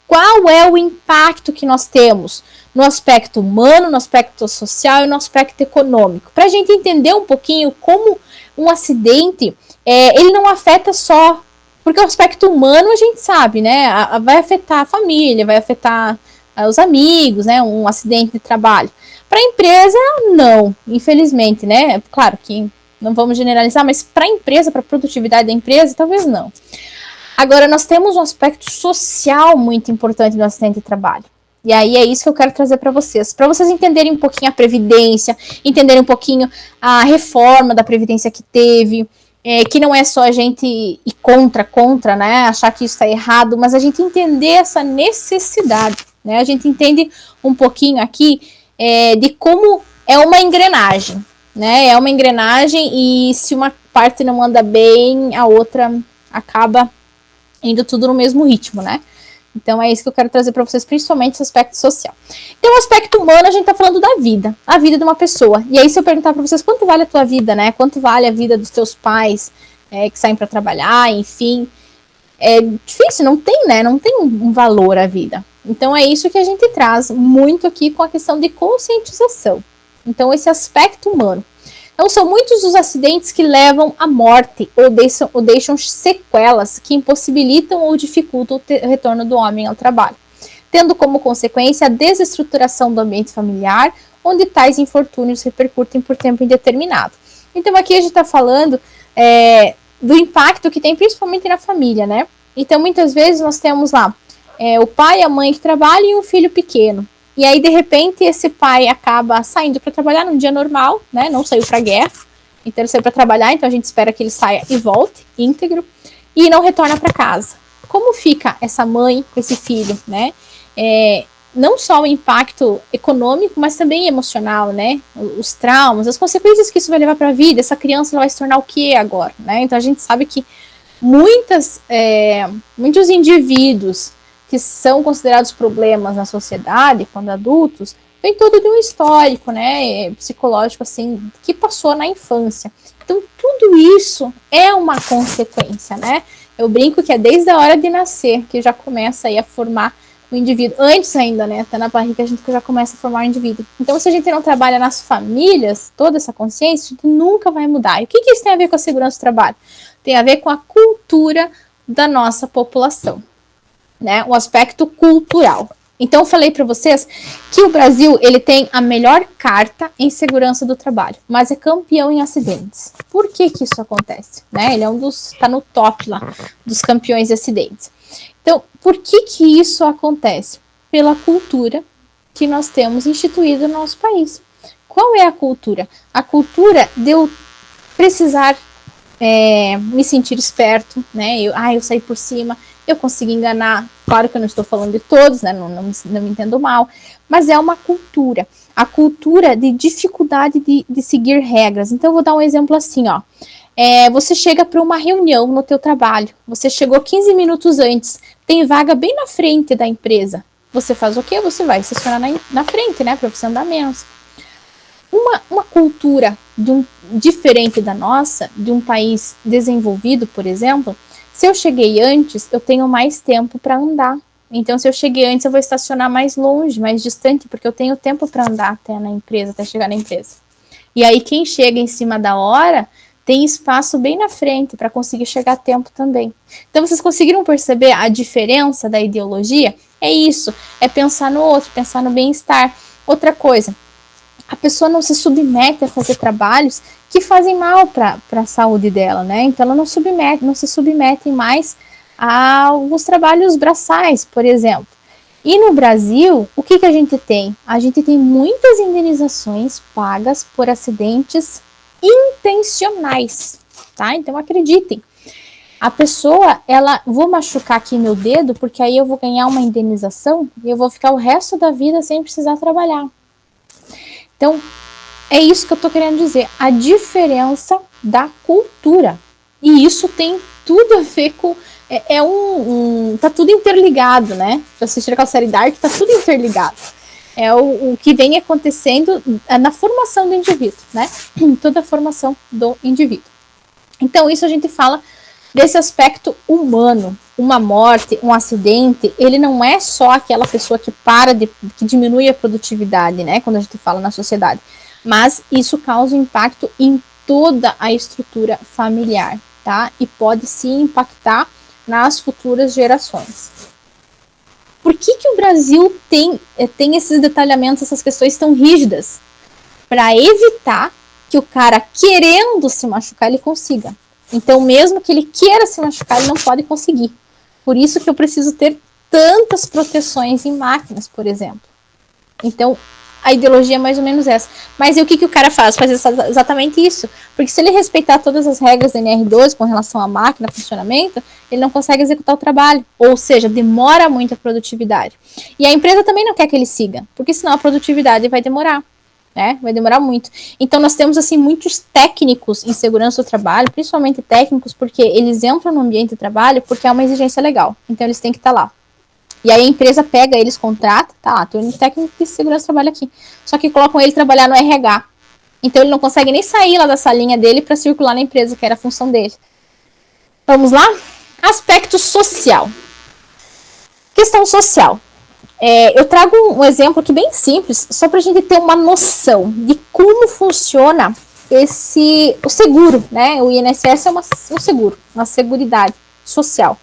qual é o impacto que nós temos no aspecto humano, no aspecto social e no aspecto econômico. Para a gente entender um pouquinho como um acidente, ele não afeta só, porque o aspecto humano a gente sabe, né? Vai afetar a família, vai afetar os amigos, né? Um acidente de trabalho. Para a empresa, não, infelizmente, né? Claro que não vamos generalizar, mas para a empresa, para a produtividade da empresa, talvez não. Agora, nós temos um aspecto social muito importante no acidente de trabalho. E aí é isso que eu quero trazer para vocês entenderem um pouquinho a Previdência, entenderem um pouquinho a reforma da Previdência que teve, que não é só a gente ir contra, né, achar que isso está errado, mas a gente entender essa necessidade, né, a gente entende um pouquinho aqui de como é uma engrenagem, né, é uma engrenagem e se uma parte não anda bem, a outra acaba indo tudo no mesmo ritmo, né? Então é isso que eu quero trazer para vocês, principalmente esse aspecto social. Então, o aspecto humano, a gente tá falando da vida, a vida de uma pessoa. E aí, se eu perguntar para vocês quanto vale a tua vida, né? Quanto vale a vida dos teus pais que saem para trabalhar, enfim. É difícil, não tem, né? Não tem um valor à vida. Então, é isso que a gente traz muito aqui com a questão de conscientização. Então, esse aspecto humano. Então, são muitos os acidentes que levam à morte ou deixam sequelas que impossibilitam ou dificultam o retorno do homem ao trabalho, tendo como consequência a desestruturação do ambiente familiar, onde tais infortúnios repercutem por tempo indeterminado. Então, aqui a gente está falando do impacto que tem principalmente na família, né? Então, muitas vezes nós temos lá o pai e a mãe que trabalham e um filho pequeno. E aí, de repente, esse pai acaba saindo para trabalhar num dia normal, né? Não saiu para a guerra, então ele saiu para trabalhar, então a gente espera que ele saia e volte íntegro e não retorna para casa. Como fica essa mãe com esse filho, né? Não só o impacto econômico, mas também emocional, né? Os traumas, as consequências que isso vai levar para a vida. Essa criança vai se tornar o que agora, né? Então a gente sabe que muitos indivíduos que são considerados problemas na sociedade, quando adultos, vem todo de um histórico, né, psicológico, assim, que passou na infância. Então, tudo isso é uma consequência, né? Eu brinco que é desde a hora de nascer que já começa aí a formar o indivíduo. Antes ainda, né, até na barriga a gente já começa a formar o indivíduo. Então, se a gente não trabalha nas famílias, toda essa consciência, a gente nunca vai mudar. E o que isso tem a ver com a segurança do trabalho? Tem a ver com a cultura da nossa população. Né, o aspecto cultural. Então, eu falei para vocês que o Brasil ele tem a melhor carta em segurança do trabalho, mas é campeão em acidentes. Por que isso acontece? Né? Ele está no top lá dos campeões de acidentes. Então, por que isso acontece? Pela cultura que nós temos instituído no nosso país. Qual é a cultura? A cultura de eu precisar me sentir esperto, né? Eu saí por cima, eu consegui enganar. Claro que eu não estou falando de todos, né? Não me entendo mal, mas é uma cultura. A cultura de dificuldade de seguir regras. Então, eu vou dar um exemplo assim, ó. Você chega para uma reunião no teu trabalho, você chegou 15 minutos antes, tem vaga bem na frente da empresa. Você faz o quê? Você vai estacionar na frente, né? Para você andar menos. Uma cultura diferente da nossa, de um país desenvolvido, por exemplo, se eu cheguei antes, eu tenho mais tempo para andar. Então, se eu cheguei antes, eu vou estacionar mais longe, mais distante, porque eu tenho tempo para andar até chegar na empresa. E aí, quem chega em cima da hora, tem espaço bem na frente para conseguir chegar a tempo também. Então, vocês conseguiram perceber a diferença da ideologia? É isso, é pensar no outro, pensar no bem-estar. Outra coisa, a pessoa não se submete a fazer trabalhos que fazem mal para a saúde dela, né? Então ela não se submete mais a alguns trabalhos braçais, por exemplo. E no Brasil, o que a gente tem? A gente tem muitas indenizações pagas por acidentes intencionais, tá? Então acreditem. A pessoa, vou machucar aqui meu dedo, porque aí eu vou ganhar uma indenização e eu vou ficar o resto da vida sem precisar trabalhar. Então, é isso que eu tô querendo dizer, a diferença da cultura. E isso tem tudo a ver com... tá tudo interligado, né? Se você assistir aquela série Dark, tá tudo interligado. É o que vem acontecendo na formação do indivíduo, né? Toda a formação do indivíduo. Então, isso a gente fala desse aspecto humano. Uma morte, um acidente, ele não é só aquela pessoa que que diminui a produtividade, né, quando a gente fala na sociedade, mas isso causa um impacto em toda a estrutura familiar, tá? E pode sim impactar nas futuras gerações. Por que o Brasil tem esses detalhamentos, essas questões tão rígidas? Para evitar que o cara, querendo se machucar, ele consiga. Então, mesmo que ele queira se machucar, ele não pode conseguir. Por isso que eu preciso ter tantas proteções em máquinas, por exemplo. Então, a ideologia é mais ou menos essa. Mas e o que o cara faz? Faz exatamente isso. Porque se ele respeitar todas as regras da NR12 com relação à máquina, funcionamento, ele não consegue executar o trabalho. Ou seja, demora muito a produtividade. E a empresa também não quer que ele siga, porque senão a produtividade vai demorar. Né? Vai demorar muito. Então, nós temos, assim, muitos técnicos em segurança do trabalho, principalmente técnicos, porque eles entram no ambiente de trabalho porque é uma exigência legal. Então, eles têm que estar lá. E aí a empresa pega eles, contrata, tá lá, tem um técnico de segurança trabalha aqui. Só que colocam ele trabalhar no RH. Então ele não consegue nem sair lá da salinha dele para circular na empresa, que era a função dele. Vamos lá? Aspecto social. Questão social. Eu trago um exemplo aqui bem simples, só para a gente ter uma noção de como funciona o seguro, né? O INSS é um seguro, uma seguridade social.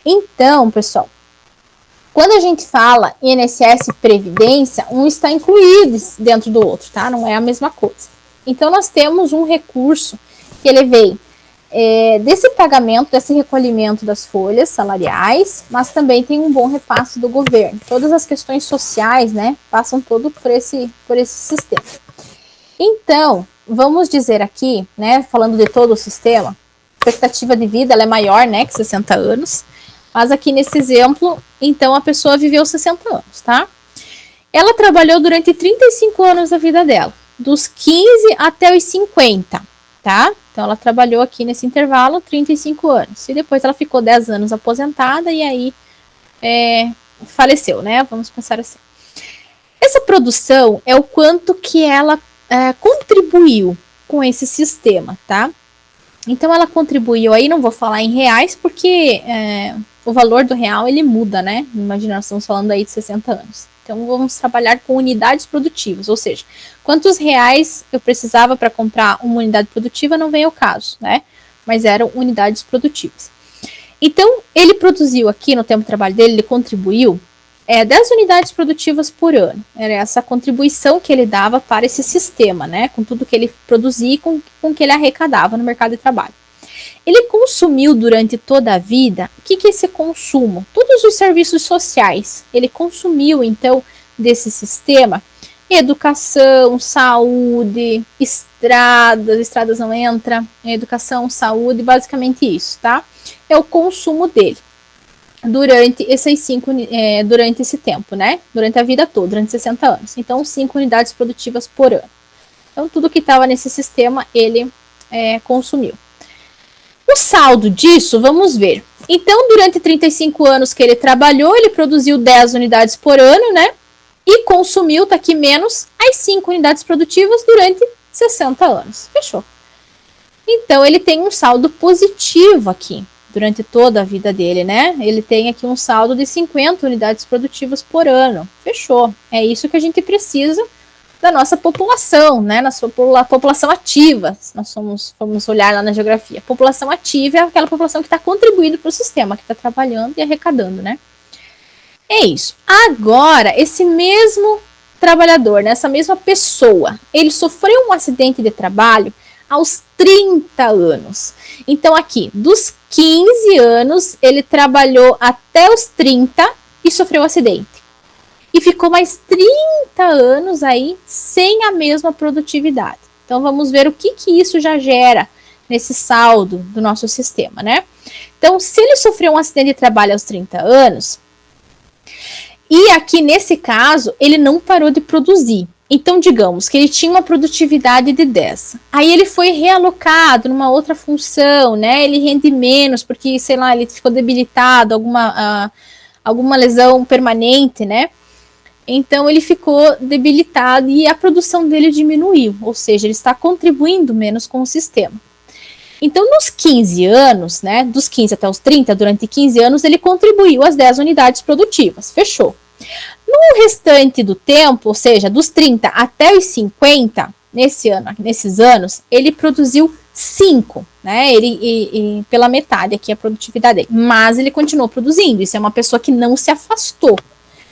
Então, pessoal, quando a gente fala INSS e Previdência, um está incluído dentro do outro, tá? Não é a mesma coisa. Então, nós temos um recurso que ele vem desse pagamento, desse recolhimento das folhas salariais, mas também tem um bom repasse do governo. Todas as questões sociais, né, passam todo por esse sistema. Então, vamos dizer aqui, né, falando de todo o sistema, a expectativa de vida ela é maior, né, que 60 anos. Mas aqui nesse exemplo, então a pessoa viveu 60 anos, tá? Ela trabalhou durante 35 anos da vida dela, dos 15 até os 50, tá? Então ela trabalhou aqui nesse intervalo 35 anos. E depois ela ficou 10 anos aposentada e aí faleceu, né? Vamos pensar assim. Essa produção é o quanto que ela contribuiu com esse sistema, tá? Então ela contribuiu aí, não vou falar em reais, porque o valor do real ele muda, né? Imagina, nós estamos falando aí de 60 anos. Então vamos trabalhar com unidades produtivas, ou seja, quantos reais eu precisava para comprar uma unidade produtiva não vem ao caso, né? Mas eram unidades produtivas. Então ele produziu aqui no tempo de trabalho dele, ele contribuiu 10 unidades produtivas por ano. Era essa contribuição que ele dava para esse sistema, né? Com tudo que ele produzia e com que ele arrecadava no mercado de trabalho. Ele consumiu durante toda a vida, o que é esse consumo? Todos os serviços sociais. Ele consumiu, então, desse sistema, educação, saúde, estradas não entra, educação, saúde, basicamente isso, tá? É o consumo dele durante durante esse tempo, né? Durante a vida toda, durante 60 anos. Então, 5 unidades produtivas por ano. Então, tudo que estava nesse sistema, ele consumiu. O saldo disso, vamos ver. Então, durante 35 anos que ele trabalhou, ele produziu 10 unidades por ano, né? E consumiu, tá aqui menos, as 5 unidades produtivas durante 60 anos. Fechou. Então, ele tem um saldo positivo aqui, durante toda a vida dele, né? Ele tem aqui um saldo de 50 unidades produtivas por ano. Fechou. É isso que a gente precisa da nossa população, né? Na sua população ativa. Nós vamos olhar lá na geografia. A população ativa é aquela população que está contribuindo para o sistema, que está trabalhando e arrecadando, né? É isso. Agora, esse mesmo trabalhador, né? Essa mesma pessoa, ele sofreu um acidente de trabalho aos 30 anos. Então, aqui, dos 15 anos, ele trabalhou até os 30 e sofreu um acidente. E ficou mais 30 anos aí sem a mesma produtividade. Então, vamos ver o que isso já gera nesse saldo do nosso sistema, né? Então, se ele sofreu um acidente de trabalho aos 30 anos, e aqui nesse caso, ele não parou de produzir. Então, digamos que ele tinha uma produtividade de 10. Aí ele foi realocado numa outra função, né? Ele rende menos porque, sei lá, ele ficou debilitado, alguma lesão permanente, né? Então, ele ficou debilitado e a produção dele diminuiu, ou seja, ele está contribuindo menos com o sistema. Então, nos 15 anos, né, dos 15 até os 30, durante 15 anos, ele contribuiu às 10 unidades produtivas. Fechou. No restante do tempo, ou seja, dos 30 até os 50, nesses anos, ele produziu 5, né? Ele pela metade aqui a produtividade dele. Mas ele continuou produzindo. Isso é uma pessoa que não se afastou.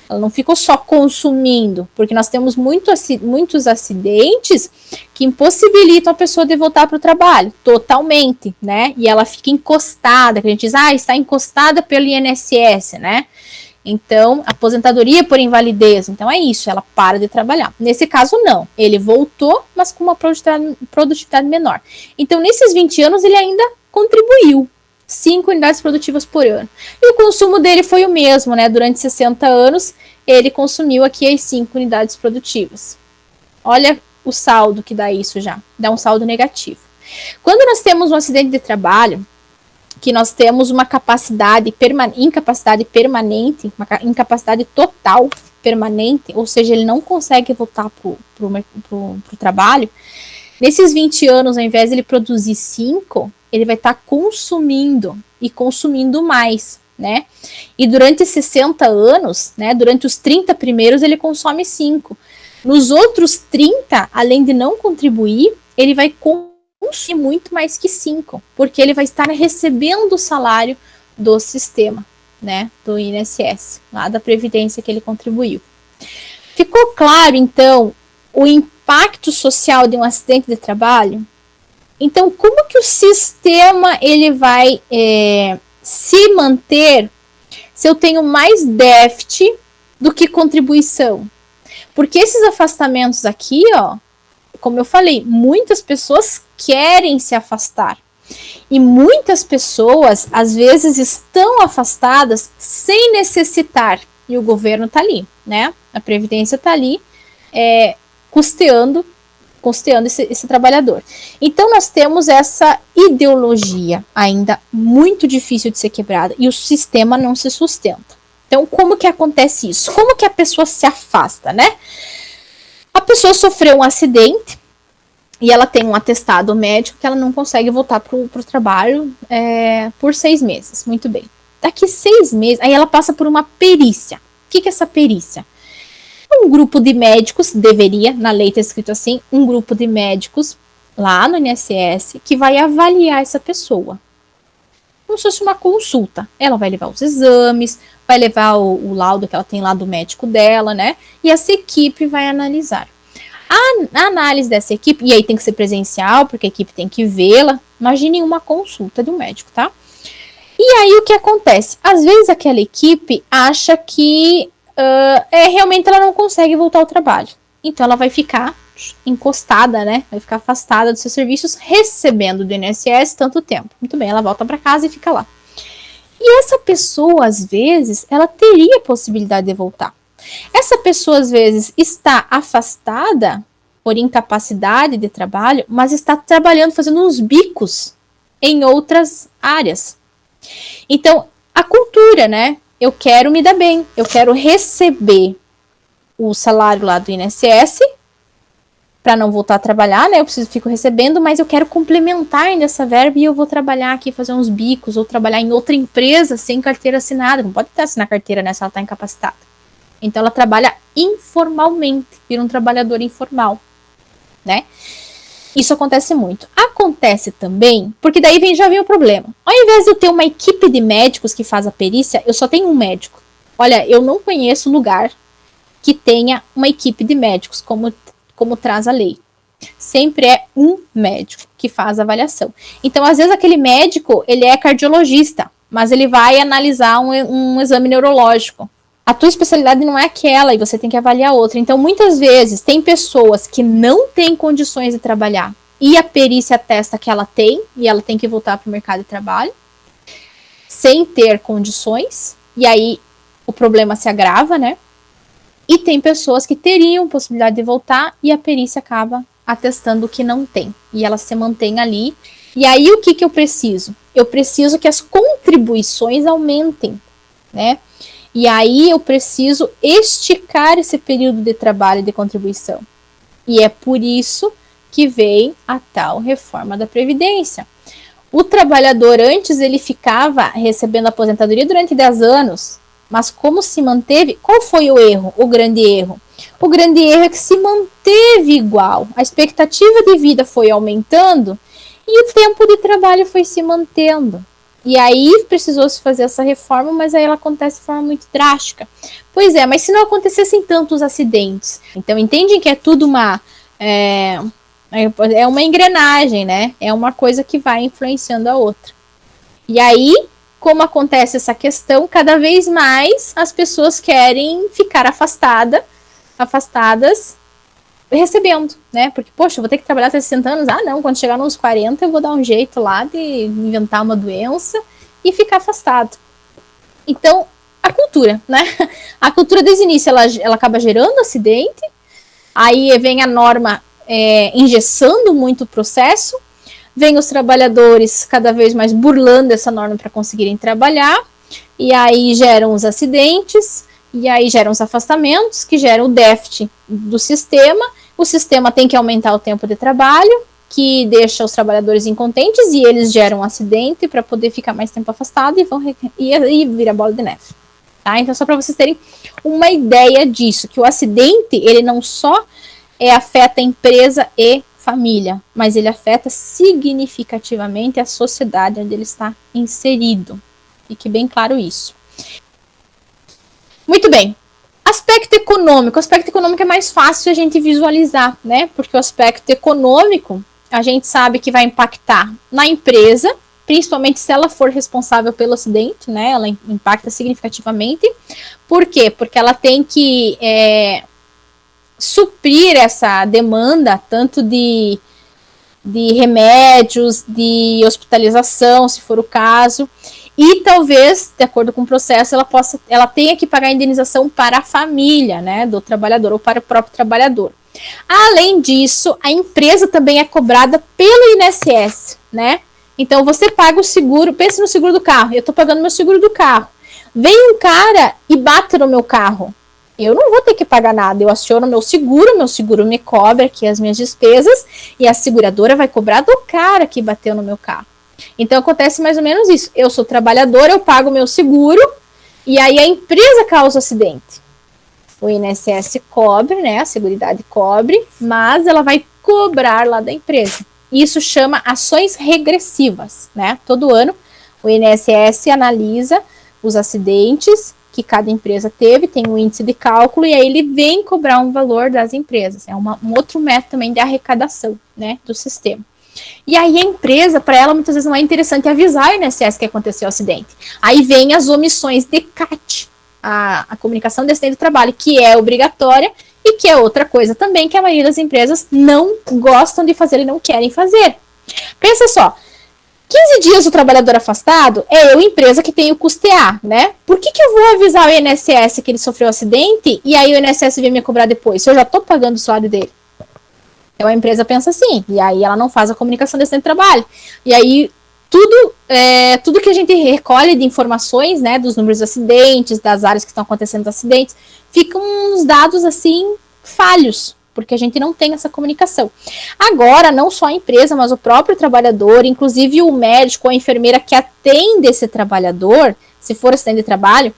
Ela não ficou só consumindo, porque nós temos muitos acidentes que impossibilitam a pessoa de voltar para o trabalho, totalmente, né? E ela fica encostada, que a gente diz, está encostada pelo INSS, né? Então, aposentadoria por invalidez. Então, é isso, ela para de trabalhar. Nesse caso, não. Ele voltou, mas com uma produtividade menor. Então, nesses 20 anos, ele ainda contribuiu. 5 unidades produtivas por ano. E o consumo dele foi o mesmo, né? Durante 60 anos, ele consumiu aqui as 5 unidades produtivas. Olha o saldo que dá isso já. Dá um saldo negativo. Quando nós temos um acidente de trabalho, que nós temos uma incapacidade permanente, uma incapacidade total permanente, ou seja, ele não consegue voltar para o trabalho, nesses 20 anos, ao invés de ele produzir 5, ele vai estar consumindo e consumindo mais, né? E durante 60 anos, né, durante os 30 primeiros, ele consome 5. Nos outros 30, além de não contribuir, ele vai consumir muito mais que 5, porque ele vai estar recebendo o salário do sistema, né, do INSS, lá da Previdência que ele contribuiu. Ficou claro, então, o impacto social de um acidente de trabalho? Então, como que o sistema ele vai se manter se eu tenho mais déficit do que contribuição? Porque esses afastamentos aqui, ó, como eu falei, muitas pessoas querem se afastar. E muitas pessoas, às vezes, estão afastadas sem necessitar. E o governo está ali, né? A Previdência está ali custeando esse trabalhador. Então, nós temos essa ideologia ainda muito difícil de ser quebrada. E o sistema não se sustenta. Então, como que acontece isso? Como que a pessoa se afasta, né? A pessoa sofreu um acidente e ela tem um atestado médico que ela não consegue voltar para o trabalho por 6 meses. Muito bem. Daqui 6 meses, aí ela passa por uma perícia. O que é essa perícia? Um grupo de médicos, na lei está escrito assim, um grupo de médicos lá no INSS que vai avaliar essa pessoa. Como se fosse uma consulta. Ela vai levar os exames, vai levar o laudo que ela tem lá do médico dela, né? E essa equipe vai analisar. A análise dessa equipe, e aí tem que ser presencial, porque a equipe tem que vê-la. Imaginem uma consulta de um médico, tá? E aí o que acontece? Às vezes aquela equipe acha que realmente ela não consegue voltar ao trabalho. Então ela vai ficar encostada, né? Vai ficar afastada dos seus serviços, recebendo do INSS tanto tempo. Muito bem, ela volta para casa e fica lá. E essa pessoa, às vezes, ela teria possibilidade de voltar. Essa pessoa, às vezes, está afastada por incapacidade de trabalho, mas está trabalhando, fazendo uns bicos em outras áreas. Então, a cultura, né? Eu quero me dar bem, eu quero receber o salário lá do INSS para não voltar a trabalhar, né? Eu fico recebendo, mas eu quero complementar ainda essa verba e eu vou trabalhar aqui, fazer uns bicos, ou trabalhar em outra empresa sem carteira assinada. Não pode assinar carteira, né? Se ela está incapacitada. Então, ela trabalha informalmente, vira um trabalhador informal, né? Isso acontece muito. Acontece também, porque daí já vem o problema. Ao invés de eu ter uma equipe de médicos que faz a perícia, eu só tenho um médico. Olha, eu não conheço lugar que tenha uma equipe de médicos, como traz a lei. Sempre é um médico que faz a avaliação. Então, às vezes, aquele médico, ele é cardiologista, mas ele vai analisar um exame neurológico. A tua especialidade não é aquela e você tem que avaliar outra. Então, muitas vezes, tem pessoas que não têm condições de trabalhar e a perícia atesta que ela tem e ela tem que voltar para o mercado de trabalho sem ter condições. E aí, o problema se agrava, né? E tem pessoas que teriam possibilidade de voltar e a perícia acaba atestando que não tem. E ela se mantém ali. E aí, o que eu preciso? Eu preciso que as contribuições aumentem, né? E aí eu preciso esticar esse período de trabalho e de contribuição. E é por isso que vem a tal reforma da Previdência. O trabalhador antes ele ficava recebendo aposentadoria durante 10 anos, mas como se manteve? Qual foi o erro? O grande erro? O grande erro é que se manteve igual. A expectativa de vida foi aumentando e o tempo de trabalho foi se mantendo. E aí precisou se fazer essa reforma, mas aí ela acontece de forma muito drástica. Pois é, mas se não acontecessem tantos acidentes? Então entendem que é tudo é uma engrenagem, né? É uma coisa que vai influenciando a outra. E aí, como acontece essa questão, cada vez mais as pessoas querem ficar afastadas recebendo, né? Porque, poxa, eu vou ter que trabalhar até 60 anos. Ah, não, quando chegar nos 40 eu vou dar um jeito lá de inventar uma doença e ficar afastado. Então, a cultura, né? A cultura desde o início, ela acaba gerando acidente, aí vem a norma engessando muito o processo, vem os trabalhadores cada vez mais burlando essa norma para conseguirem trabalhar, e aí geram os acidentes, e aí geram os afastamentos, que geram o déficit do sistema. O sistema tem que aumentar o tempo de trabalho, que deixa os trabalhadores incontentes, e eles geram um acidente para poder ficar mais tempo afastado e vira bola de neve. Tá? Então, só para vocês terem uma ideia disso, que o acidente, ele não só afeta a empresa e família, mas ele afeta significativamente a sociedade onde ele está inserido. Fique bem claro isso. Muito bem. Aspecto econômico. O aspecto econômico é mais fácil a gente visualizar, né? Porque o aspecto econômico, a gente sabe que vai impactar na empresa, principalmente se ela for responsável pelo acidente, né? Ela impacta significativamente. Por quê? Porque ela tem que suprir essa demanda, tanto de remédios, de hospitalização, se for o caso, e talvez, de acordo com o processo, ela tenha que pagar a indenização para a família, né, do trabalhador ou para o próprio trabalhador. Além disso, a empresa também é cobrada pelo INSS, né? Então você paga o seguro, pense no seguro do carro, eu estou pagando meu seguro do carro. Vem um cara e bate no meu carro. Eu não vou ter que pagar nada, eu aciono meu seguro me cobra aqui as minhas despesas e a seguradora vai cobrar do cara que bateu no meu carro. Então acontece mais ou menos isso, eu sou trabalhador, eu pago meu seguro e aí a empresa causa o acidente. O INSS cobre, né, a Seguridade cobre, mas ela vai cobrar lá da empresa. Isso chama ações regressivas, né? Todo ano o INSS analisa os acidentes que cada empresa teve, tem um índice de cálculo e aí ele vem cobrar um valor das empresas. É um outro método também de arrecadação, né, do sistema. E aí a empresa, para ela, muitas vezes não é interessante avisar o INSS que aconteceu o acidente. Aí vem as omissões de CAT, a comunicação de acidente do trabalho, que é obrigatória e que é outra coisa também que a maioria das empresas não gostam de fazer e não querem fazer. Pensa só, 15 dias o trabalhador afastado é eu, empresa, que tenho que custear, né? Por que eu vou avisar o INSS que ele sofreu um acidente e aí o INSS vem me cobrar depois, se eu já estou pagando o salário dele? Então a empresa pensa assim, e aí ela não faz a comunicação desse trabalho. E aí tudo que a gente recolhe de informações, né, dos números de acidentes, das áreas que estão acontecendo acidentes, ficam uns dados assim falhos, porque a gente não tem essa comunicação. Agora, não só a empresa, mas o próprio trabalhador, inclusive o médico ou a enfermeira que atende esse trabalhador, se for acidente de trabalho,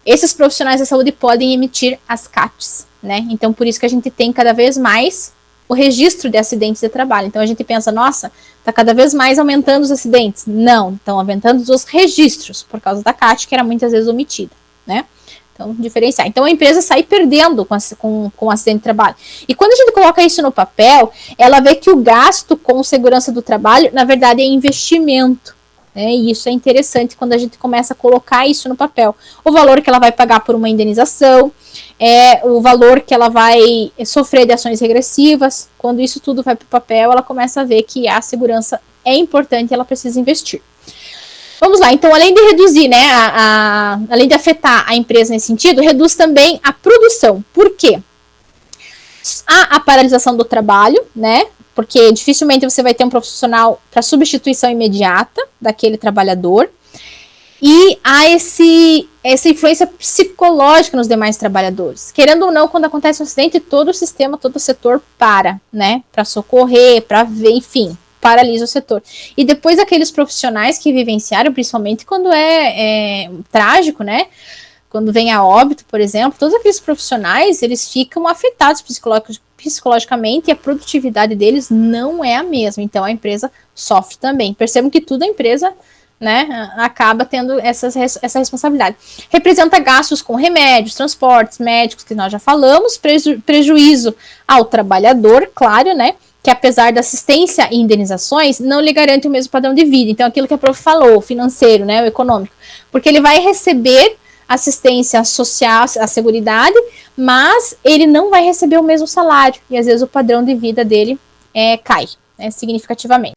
esses profissionais da saúde podem emitir as CATs, né? Então, por isso que a gente tem cada vez mais o registro de acidentes de trabalho. Então, a gente pensa, nossa, está cada vez mais aumentando os acidentes. Não, estão aumentando os registros, por causa da CAT, que era muitas vezes omitida, né? Então, diferenciar. Então, a empresa sai perdendo com o acidente de trabalho. E quando a gente coloca isso no papel, ela vê que o gasto com segurança do trabalho, na verdade, é investimento. Né? E isso é interessante quando a gente começa a colocar isso no papel. O valor que ela vai pagar por uma indenização, o valor que ela vai sofrer de ações regressivas. Quando isso tudo vai para o papel, ela começa a ver que a segurança é importante e ela precisa investir. Vamos lá, então além de reduzir, né, além de afetar a empresa nesse sentido, reduz também a produção. Por quê? Há a paralisação do trabalho, né, porque dificilmente você vai ter um profissional para substituição imediata daquele trabalhador, e há essa influência psicológica nos demais trabalhadores. Querendo ou não, quando acontece um acidente, todo o sistema, todo o setor para, né, para socorrer, para ver, enfim, paralisa o setor. E depois aqueles profissionais que vivenciaram, principalmente quando é trágico, né? Quando vem a óbito, por exemplo, todos aqueles profissionais, eles ficam afetados psicologicamente e a produtividade deles não é a mesma. Então a empresa sofre também. Percebam que tudo a empresa, né, acaba tendo essa responsabilidade. Representa gastos com remédios, transportes, médicos, que nós já falamos, prejuízo ao trabalhador, claro, né, que apesar da assistência e indenizações, não lhe garante o mesmo padrão de vida. Então, aquilo que a prof falou, o financeiro, né, o econômico, porque ele vai receber assistência social, a seguridade, mas ele não vai receber o mesmo salário, e às vezes o padrão de vida dele cai, né, significativamente.